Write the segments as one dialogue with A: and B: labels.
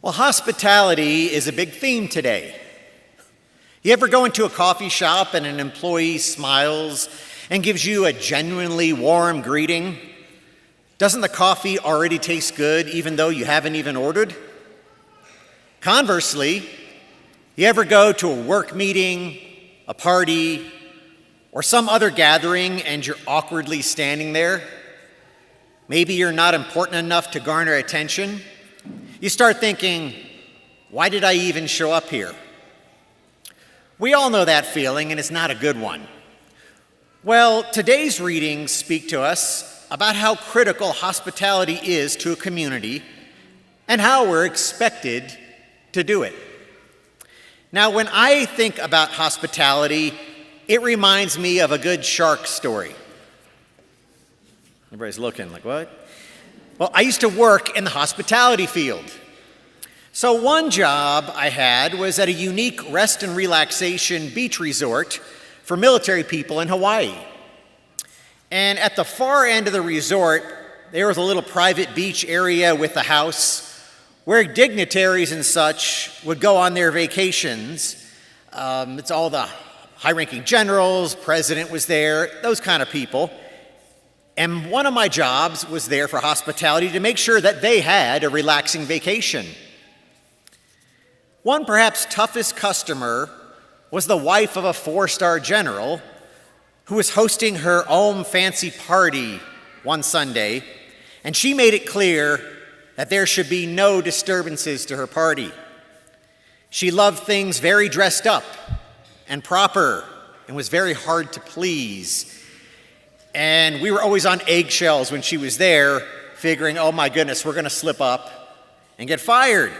A: Well, hospitality is a big theme today. You ever go into a coffee shop and an employee smiles and gives you a genuinely warm greeting? Doesn't the coffee already taste good even though you haven't even ordered? Conversely, you ever go to a work meeting, a party, or some other gathering and you're awkwardly standing there? Maybe you're not important enough to garner attention. You start thinking, why did I even show up here? We all know that feeling, and it's not a good one. Well, today's readings speak to us about how critical hospitality is to a community and how we're expected to do it. Now, when I think about hospitality, it reminds me of a good shark story. Everybody's looking like, what? Well, I used to work in the hospitality field. So one job I had was at a unique rest and relaxation beach resort for military people in Hawaii. And at the far end of the resort, there was a little private beach area with a house where dignitaries and such would go on their vacations. It's all the high-ranking generals, president was there, those kind of people. And one of my jobs was there for hospitality to make sure that they had a relaxing vacation. One perhaps toughest customer was the wife of a 4-star general who was hosting her own fancy party one Sunday, and she made it clear that there should be no disturbances to her party. She loved things very dressed up and proper and was very hard to please. And we were always on eggshells when she was there, figuring, oh my goodness, we're going to slip up and get fired.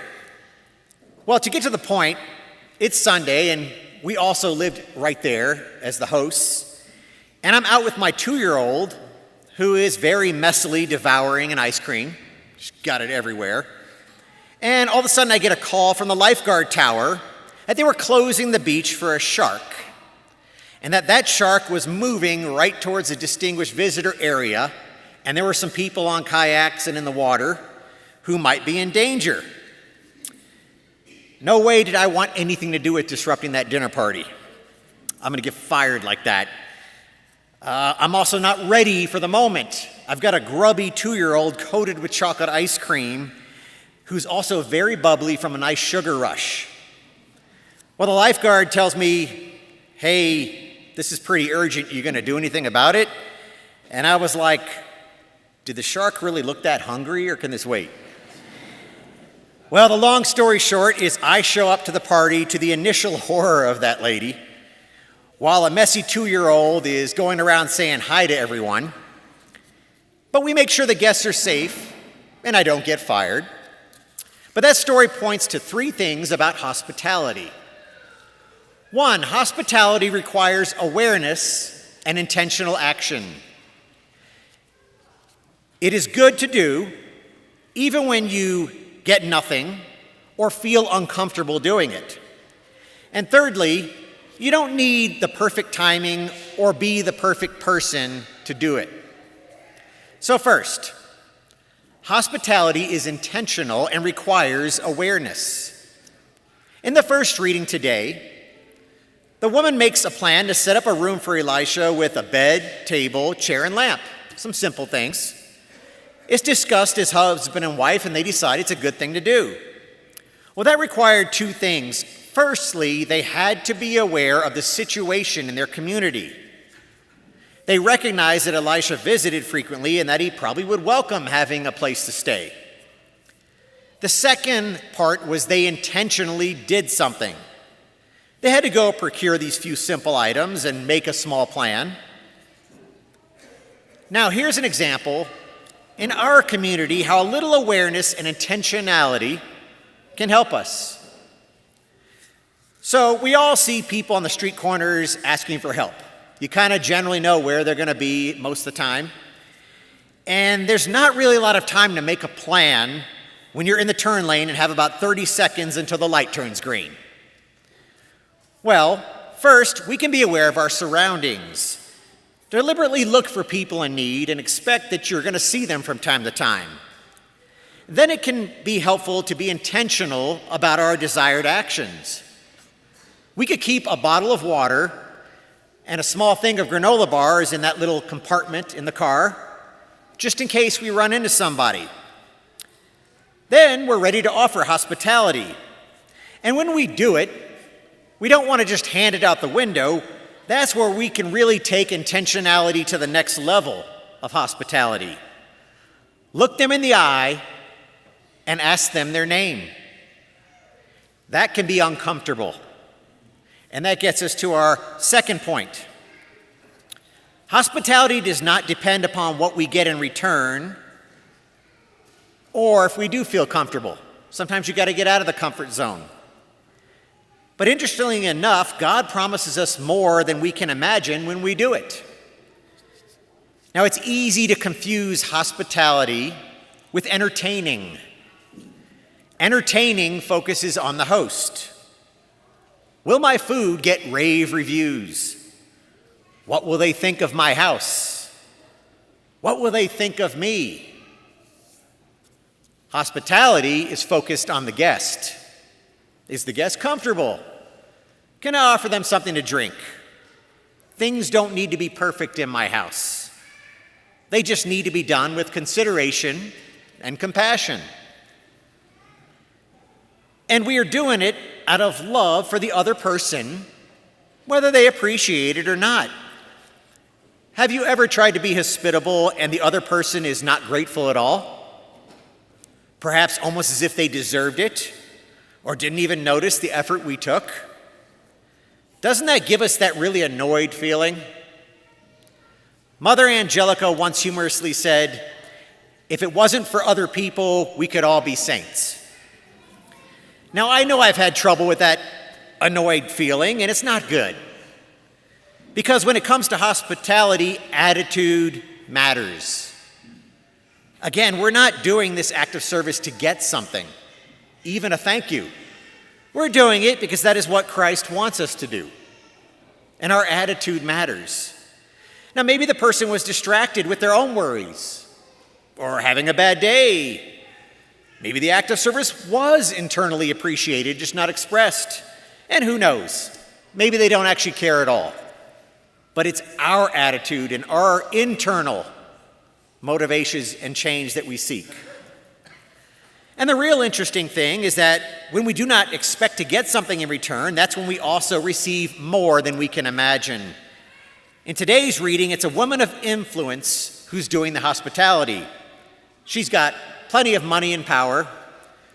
A: Well, to get to the point, it's Sunday, and we also lived right there as the hosts. And I'm out with my 2-year-old, who is very messily devouring an ice cream. She's got it everywhere. And all of a sudden, I get a call from the lifeguard tower that they were closing the beach for a shark, and that shark was moving right towards a distinguished visitor area, and there were some people on kayaks and in the water who might be in danger. No way did I want anything to do with disrupting that dinner party. I'm going to get fired like that. I'm also not ready for the moment. I've got a grubby 2-year-old coated with chocolate ice cream who's also very bubbly from a nice sugar rush. Well, the lifeguard tells me, hey, this is pretty urgent. You going to do anything about it? And I was like, did the shark really look that hungry, or can this wait? Well, the long story short is I show up to the party to the initial horror of that lady, while a messy 2-year-old is going around saying hi to everyone. But we make sure the guests are safe, and I don't get fired. But that story points to 3 things about hospitality. 1, hospitality requires awareness and intentional action. It is good to do, even when you get nothing or feel uncomfortable doing it. And thirdly, you don't need the perfect timing or be the perfect person to do it. So first, hospitality is intentional and requires awareness. In the first reading today, the woman makes a plan to set up a room for Elisha with a bed, table, chair, and lamp. Some simple things. It's discussed as husband and wife, and they decide it's a good thing to do. Well, that required 2 things. Firstly, they had to be aware of the situation in their community. They recognized that Elisha visited frequently and that he probably would welcome having a place to stay. The second part was they intentionally did something. They had to go procure these few simple items and make a small plan. Now, here's an example in our community how a little awareness and intentionality can help us. So we all see people on the street corners asking for help. You kind of generally know where they're going to be most of the time. And there's not really a lot of time to make a plan when you're in the turn lane and have about 30 seconds until the light turns green. Well, first, we can be aware of our surroundings. Deliberately look for people in need and expect that you're going to see them from time to time. then it can be helpful to be intentional about our desired actions. We could keep a bottle of water and a small thing of granola bars in that little compartment in the car, just in case we run into somebody. Then we're ready to offer hospitality. And when we do it, we don't want to just hand it out the window. That's where we can really take intentionality to the next level of hospitality. Look them in the eye and ask them their name. That can be uncomfortable. And that gets us to our second point. Hospitality does not depend upon what we get in return, or if we do feel comfortable. Sometimes you got to get out of the comfort zone. But interestingly enough, God promises us more than we can imagine when we do it. Now, it's easy to confuse hospitality with entertaining. Entertaining focuses on the host. Will my food get rave reviews? What will they think of my house? What will they think of me? Hospitality is focused on the guest. Is the guest comfortable? Can I offer them something to drink? Things don't need to be perfect in my house. They just need to be done with consideration and compassion. And we are doing it out of love for the other person, whether they appreciate it or not. Have you ever tried to be hospitable and the other person is not grateful at all? Perhaps almost as if they deserved it or didn't even notice the effort we took? Doesn't that give us that really annoyed feeling? Mother Angelica once humorously said, "If it wasn't for other people, we could all be saints." Now, I know I've had trouble with that annoyed feeling, and it's not good. Because when it comes to hospitality, attitude matters. Again, we're not doing this act of service to get something, even a thank you. We're doing it because that is what Christ wants us to do. And our attitude matters. Now, maybe the person was distracted with their own worries or having a bad day. Maybe the act of service was internally appreciated, just not expressed. And who knows? Maybe they don't actually care at all. But it's our attitude and our internal motivations and change that we seek. And the real interesting thing is that when we do not expect to get something in return, that's when we also receive more than we can imagine. In today's reading, it's a woman of influence who's doing the hospitality. She's got plenty of money and power.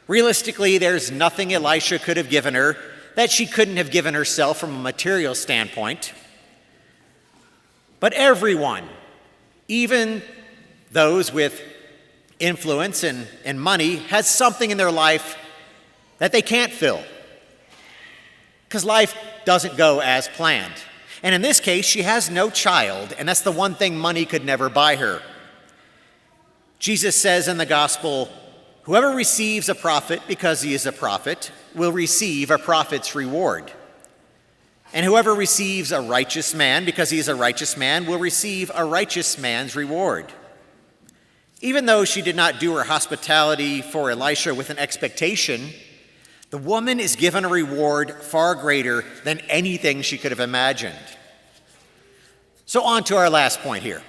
A: Realistically, there's nothing Elisha could have given her that she couldn't have given herself from a material standpoint. But everyone, even those with influence and money, has something in their life that they can't fill. Because life doesn't go as planned. And in this case, she has no child, and that's the one thing money could never buy her. Jesus says in the gospel, "Whoever receives a prophet because he is a prophet will receive a prophet's reward. And whoever receives a righteous man because he is a righteous man will receive a righteous man's reward." Even though she did not do her hospitality for Elisha with an expectation, the woman is given a reward far greater than anything she could have imagined. So on to our last point here.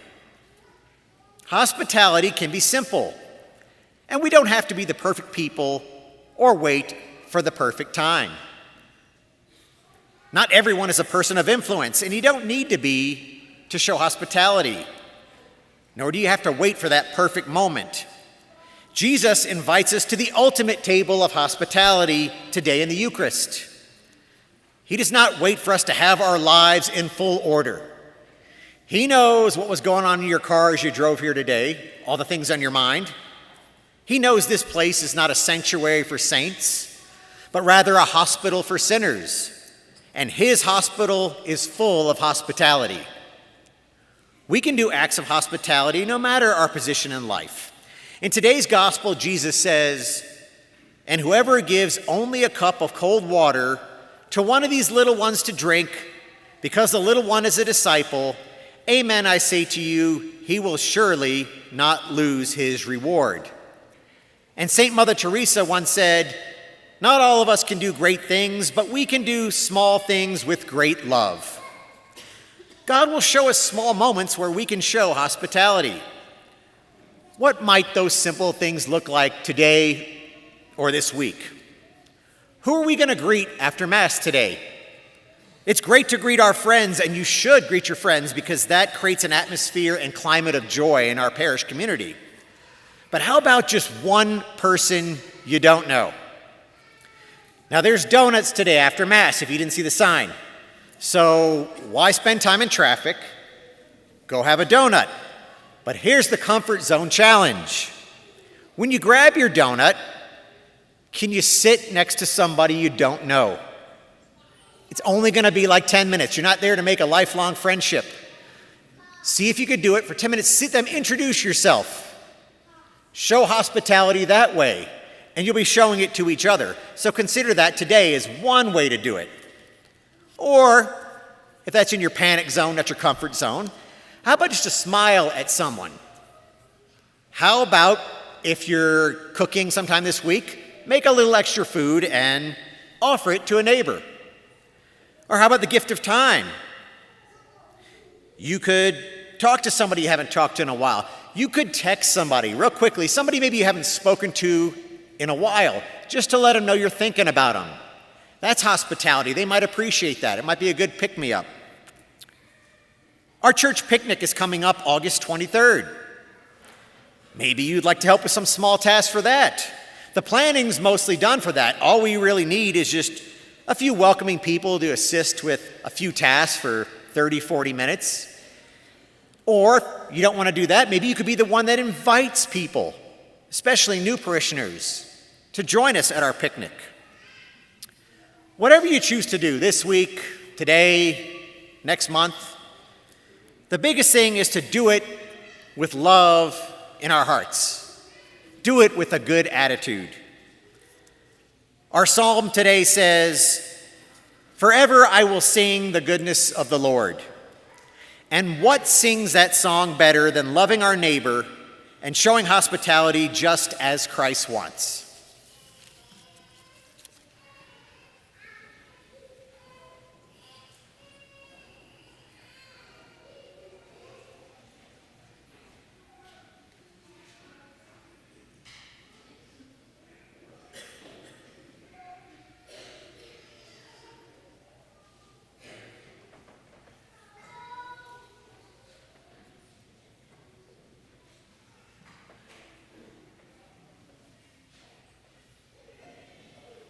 A: Hospitality can be simple, and we don't have to be the perfect people or wait for the perfect time. Not everyone is a person of influence, and you don't need to be to show hospitality, nor do you have to wait for that perfect moment. Jesus invites us to the ultimate table of hospitality today in the Eucharist. He does not wait for us to have our lives in full order. He knows what was going on in your car as you drove here today, all the things on your mind. He knows this place is not a sanctuary for saints, but rather a hospital for sinners. And his hospital is full of hospitality. We can do acts of hospitality no matter our position in life. In today's gospel, Jesus says, "And whoever gives only a cup of cold water to one of these little ones to drink, because the little one is a disciple, amen, I say to you, he will surely not lose his reward." And St. Mother Teresa once said, "Not all of us can do great things, but we can do small things with great love." God will show us small moments where we can show hospitality. What might those simple things look like today or this week? Who are we going to greet after Mass today? It's great to greet our friends, and you should greet your friends because that creates an atmosphere and climate of joy in our parish community. But how about just one person you don't know? Now, there's donuts today after Mass if you didn't see the sign. So why spend time in traffic? Go have a donut. But here's the comfort zone challenge. When you grab your donut, can you sit next to somebody you don't know? It's only going to be like 10 minutes. You're not there to make a lifelong friendship. See if you could do it for 10 minutes. Sit them, introduce yourself. Show hospitality that way, and you'll be showing it to each other. So consider that today as one way to do it. Or, if that's in your panic zone, that's your comfort zone, how about just a smile at someone? How about if you're cooking sometime this week, make a little extra food and offer it to a neighbor? Or how about the gift of time? You could talk to somebody you haven't talked to in a while. You could text somebody real quickly, somebody maybe you haven't spoken to in a while, just to let them know you're thinking about them. That's hospitality. They might appreciate that. It might be a good pick-me-up. Our church picnic is coming up August 23rd. Maybe you'd like to help with some small tasks for that. The planning's mostly done for that. All we really need is just a few welcoming people to assist with a few tasks for 30, 40 minutes. Or if you don't want to do that, maybe you could be the one that invites people, especially new parishioners, to join us at our picnic. Whatever you choose to do this week, today, next month, the biggest thing is to do it with love in our hearts. Do it with a good attitude. Our psalm today says, "Forever I will sing the goodness of the Lord." And what sings that song better than loving our neighbor and showing hospitality just as Christ wants?